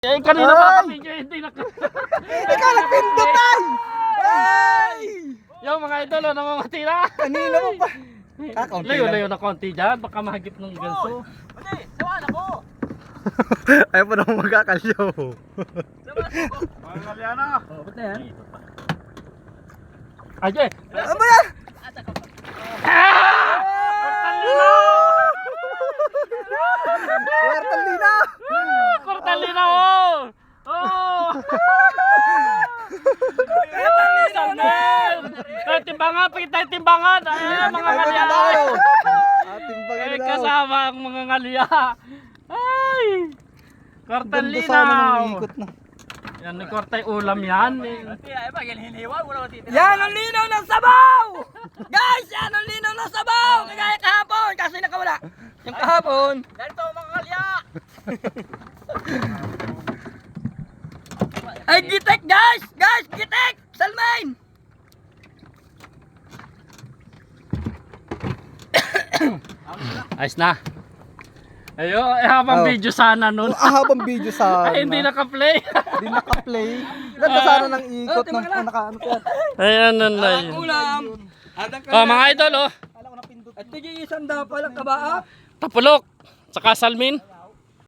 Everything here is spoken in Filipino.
Eh, kanina pa kami, hindi naka... Ikaw nagpindot ay! Ay! Yung mga idol, namamati na. Kanina mo pa. Kakaunti lang. Layo-layo na konti dyan, baka mahagip ng ganso. Hindi, sawan ako. Ayaw pa naman magkakalyo. Mga kalyana. Oh, ba't na yan? Ajay! Ano ba yan? Kwartalina! Kortalina, oh! Oh! Timbangan, pakita yung timbangan. Ayan, mga ngalya. Ating bagay Eh, daw. kasama ang mga ngalya. Ay! Ganda sana nung Kortalina. ikot na. Yan, may kwartay ulam yan. Yan ang linaw ng sabaw! Guys, yan ang linaw ng sabaw! Kagaya kahapon, kasi nakawala. Yung kahapon. Ganito mga kalya! Ay, gitek guys! Guys, gitek! Salmain! Ayos na. Ayo, habang Oh. video sana nun. Habang video sana. Ay, hindi naka-play. Hindi naka-play. Ganda sana ng ikot ng naka-ano ko. Ayan, nanay. Ulam! Oh, mga idol, oh. Kala ko napindot. At tigil isang daw palang kabaak. Tapulok. Saka salmin.